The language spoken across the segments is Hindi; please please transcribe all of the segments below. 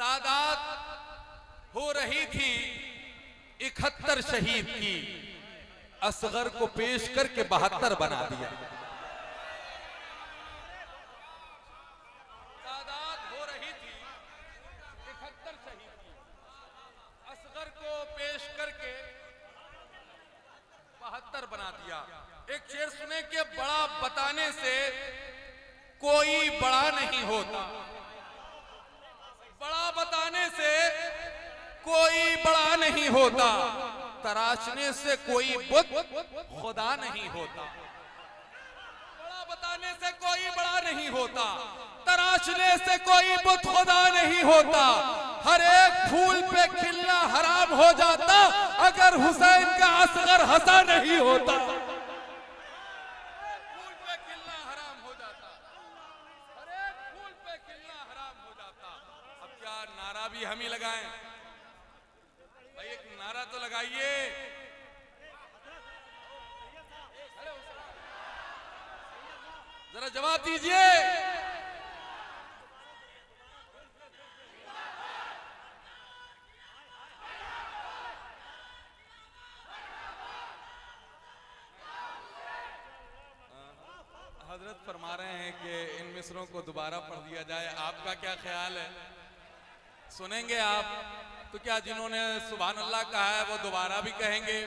तादाद हो रही थी 71 शहीद की, असगर को पेश करके 72 बना दिया। तादाद हो रही थी 71 शहीद की, असगर को पेश करके 72 बना दिया। एक शेर सुने कि बड़ा बताने से कोई बड़ा नहीं होता, बड़ा बताने से कोई बड़ा नहीं होता, तराशने से कोई बुत खुदा नहीं होता। बड़ा बताने से कोई बड़ा नहीं होता, तराशने से कोई बुत खुदा नहीं होता। हर एक फूल पे खिलना हराम हो जाता अगर हुसैन का असगर हंसा नहीं होता। फूल पे खिलना हराम हो जाता, हर एक फूल पे खिलना हराम हो जाता। अब क्या नारा भी हम ही लगाएं? भाई एक नारा तो लगाइए। जरा जवाब दीजिए। हजरत फरमा रहे हैं कि इन मिसरों को दोबारा पढ़ दिया जाए, आपका क्या ख्याल है? सुनेंगे आप? तो क्या जिन्होंने सुभान अल्लाह कहा है वो दोबारा भी कहेंगे?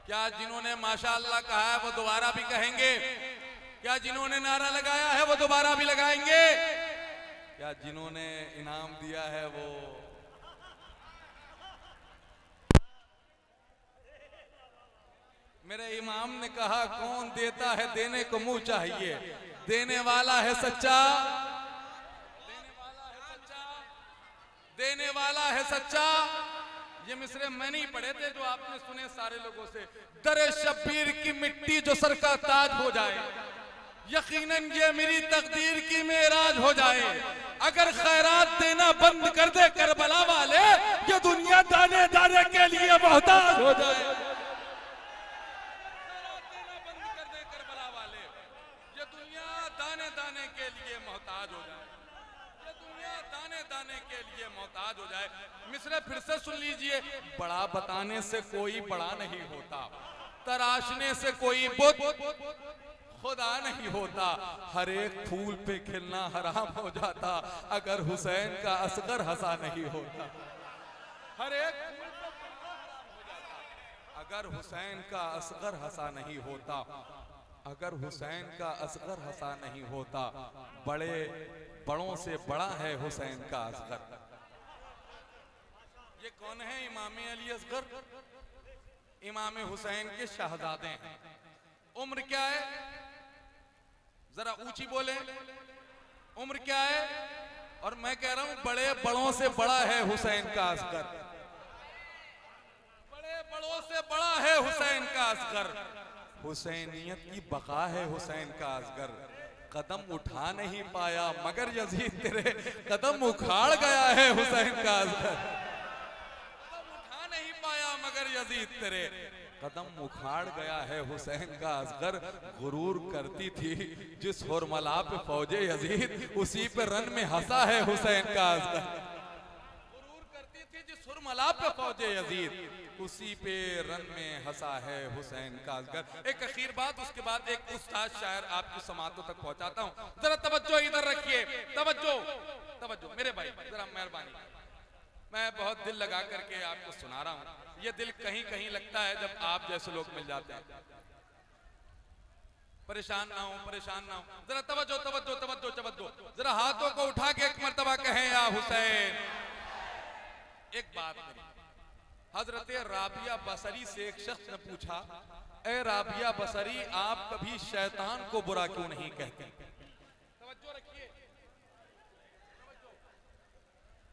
क्या जिन्होंने माशा अल्लाह कहा है वो दोबारा भी कहेंगे? क्या जिन्होंने नारा लगाया है वो दोबारा भी लगाएंगे? क्या जिन्होंने इनाम दिया है वो? मेरे इमाम ने कहा कौन देता है देने को मुंह चाहिए, देने वाला है सच्चा, देने वाला है सच्चा। ये मिसरे मैं नहीं पढ़े थे जो आपने सुने सारे लोगों से। दरे शब्बीर की मिट्टी जो सर का ताज हो जाए, यकीनन ये मेरी तकदीर की मेराज हो जाए। अगर खैरात देना बंद कर दे करबला वाले, ये दुनिया दाने दाने के लिए मोहताज हो जाए। खैरात देना बंद कर दे करबला वाले, ये दुनिया दाने दाने के लिए मोहताज हो जाए, ये दुनिया दाने दाने के लिए मोहताज हो जाए। मिसरे फिर से सुन लीजिए। बड़ा बताने से कोई बड़ा नहीं होता, तराशने से कोई बुत खुदा नहीं होता। हर एक फूल पे खिलना हराम हो जाता अगर हुसैन का असगर हंसा नहीं होता। हर एक फूल पे खिलना हराम हो जाता अगर हुसैन का असगर हंसा नहीं होता, अगर हुसैन का असगर हंसा नहीं होता। बड़े बड़ों से बड़ा है हुसैन का असगर। ये कौन है? इमाम अली असगर, इमाम हुसैन के शहजादे हैं। उम्र क्या है? जरा ऊंची बोले, उम्र क्या है? और मैं कह रहा हूं बड़े बड़ों से बड़ा है हुसैन का असगर, बड़े बड़ों से बड़ा है हुसैन का असगर। हुसैनियत की बका है हुसैन का असगर। कदम उठा नहीं पाया मगर यजीद तेरे कदम उखाड़ गया है हुसैन का असगर। कदम उठा नहीं पाया मगर यजीद तेरे कदम उखाड़ गया है हुसैन का असगर। गुरूर करती थी जिस हुरमला पे फौजे यजीद, उसी पे रन में हंसा है हुसैन का असगर। गुरूर करती थी जिस हुरमला पे फौजे यजीद, उसी पे रन में हंसा है हुसैन का असगर। एक आखिर बात, उसके बाद एक उस्ताद शायर आपकी समातों तक पहुंचाता हूं। जरा तवज्जो इधर रखिए, तवज्जो तवज्जो मेरे भाई, जरा मेहरबानी। मैं बहुत दिल लगा करके आपको सुना रहा हूं। ये दिल कहीं कहीं लगता है जब आप जैसे लोग मिल जाते हैं। परेशान ना हो, परेशान ना हो। जरा तवज्जो तवज्जो तवज्जो तवज्जो, जरा हाथों को उठा के एक मर्तबा कहें या हुसैन। एक बात मेरी, हजरत राबिया बसरी से एक शख्स ने पूछा, ए राबिया बसरी आप कभी शैतान को बुरा क्यों नहीं कहते? तवज्जो रखिए।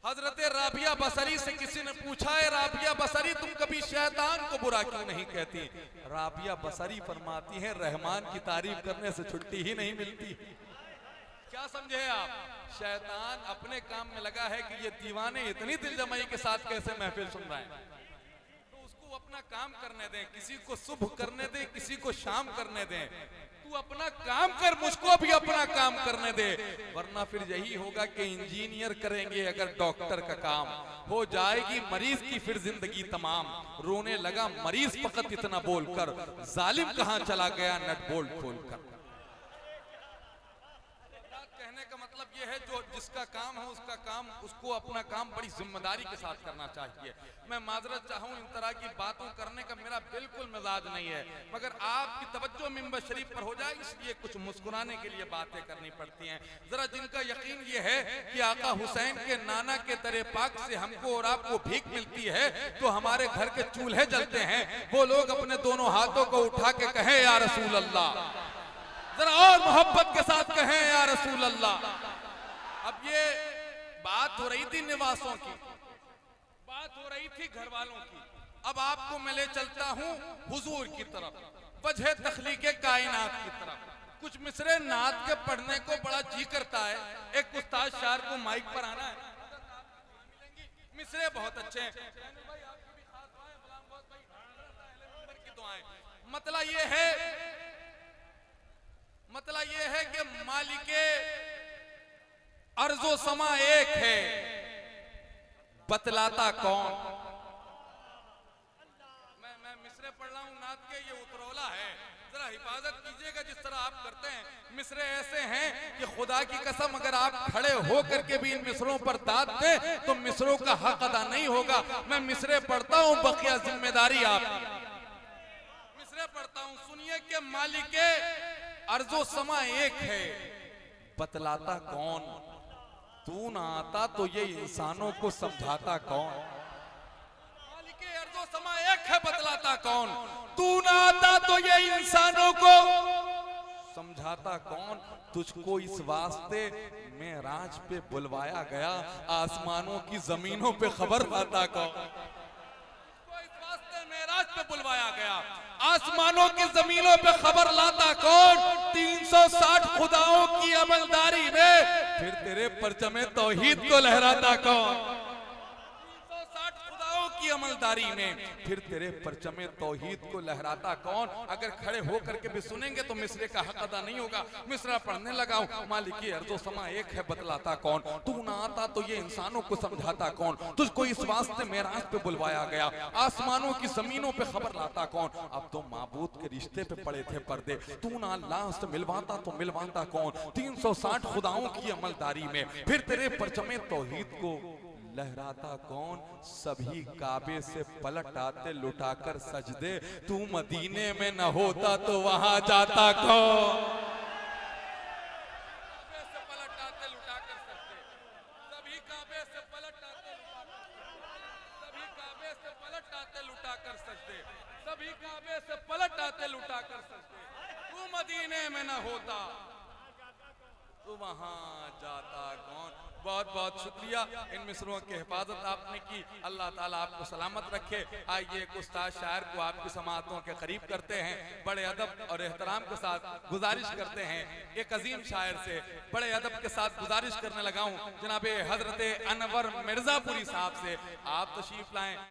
हजरत राबिया बसरी से किसी ने पूछा, है राबिया बसरी तुम कभी शैतान को बुरा क्यों नहीं कहती? राबिया बसरी फरमाती है रहमान की तारीफ करने से छुट्टी ही नहीं मिलती। क्या समझे आप? शैतान अपने काम में लगा है कि ये दीवाने इतनी दिलजमाई के साथ कैसे महफिल सुन रहे हैं, तो उसको अपना काम करने दें, किसी को सुबह करने दें, किसी को शाम करने दें। तू अपना काम कर, मुझको भी अपना काम करने दे, वरना फिर यही होगा कि इंजीनियर करेंगे अगर डॉक्टर का काम, हो जाएगी मरीज की फिर जिंदगी तमाम। रोने लगा मरीज फकत इतना बोलकर, जालिम कहां चला गया नट बोल्ट खोलकर। कहने का मतलब यह है जो जिसका काम है उसका काम, उसको अपना काम बड़ी जिम्मेदारी के साथ करना चाहिए। मैं माजरत चाहूँ, इन तरह की बातों करने का मेरा बिल्कुल मिजाज नहीं है, मगर आपकी तवज्जो मिंबर शरीफ पर हो जाए इसलिए कुछ मुस्कुराने के लिए बातें करनी पड़ती हैं। जरा जिनका यकीन ये है कि आका हुसैन के नाना के दरे पाक से हमको और आपको भीख मिलती है तो हमारे घर के चूल्हे जलते हैं, वो लोग अपने दोनों हाथों को उठा के कहें या रसूल अल्लाह, जरा और मोहब्बत के साथ कहें या रसूल अल्लाह। अब ये बात हो रही थी निवासों की, बात हो रही थी घर वालों की, अब आपको मैं ले चलता हूं हुजूर की तरफ, वजह तखलीके कायनात की तरफ। कुछ मिसरे नात के पढ़ने को बड़ा जी करता है, एक उस्ताद शायर को माइक पर आना है, मिसरे बहुत अच्छे हैं, मतलब ये है कि मालिके अर्जो समा एक है, बतलाता कौन। मैं मिसरे पढ़ रहा हूं नात के, ये उतरौला है, जरा हिफाजत कीजिएगा जिस तरह आप करते हैं। मिसरे ऐसे हैं कि खुदा की कसम अगर आप खड़े हो करके भी इन मिसरों पर दाद दें तो मिसरों का हक अदा नहीं होगा। मैं मिसरे पढ़ता हूं, बकिया जिम्मेदारी आपकी। मिसरे पढ़ता हूं, सुनिए कि मालिके अर्जो समा एक है, बतलाता कौन। तू ना आता तो ये इंसानों को समझाता कौन। मालिके अर्जो समा एक है, बतलाता कौन। तू ना आता तो ये इंसानों को समझाता कौन। तुझको इस वास्ते मेराज पे बुलवाया गया, आसमानों की जमीनों पे खबर लाता कौन। मेराज पे बुलवाया गया, आसमानों की जमीनों पे खबर लाता कौन। 360 खुदाओं की अमलदारी में फिर तेरे परचमे तौहीद को लहराता कौन। 360 खुदाओं की अमलदारी में फिर तेरे परचमे तौहीद को लहराता कौन। अगर खड़े होकर के भी सुनेंगे तो मिसरे का हक अदा नहीं होगा। मिसरा पढ़ने लगा हूं, मालिकी अर्जो समा एक है, बतलाता कौन। तू ना आता तो ये इंसानों को समझाता कौन। तुझको इस वास्ते मेराज पे बुलवाया गया, आसमानों की जमीनों पे खबर लाता कौन। अब तो माबूद के रिश्ते पे पड़े थे पर्दे, तू ना अल्लाह से मिलवाता तो मिलवाता कौन। 360 खुदाओं की अमलदारी में फिर तेरे परचमे तौहीद को लहराता कौन। सभी काबे से पलट आते लुटाकर सजदे, तू मदीने में न होता तो वहां जाता कौन। से पलट आते लुटाकर सजदे, सभी काबे से पलट आते, सभी काबे से पलट आते लुटाकर सजदे, सभी काबे से पलट आते लुटाकर सजदे। तू मदीने में न होता तो वहां जाता कौन। बहुत बहुत शुक्रिया, इन मिसरों की हिफाजत आपने की, अल्लाह ताला आपको सलामत रखे। आइए एक उस्ताद शायर को आपकी समातों के करीब करते हैं, बड़े अदब और एहतराम के साथ गुजारिश करते हैं। एक अजीम शायर से बड़े अदब के साथ गुजारिश करने लगा हूं, जनाबे हजरत अनवर मिर्जापुरी साहब से आप तशरीफ लाएं।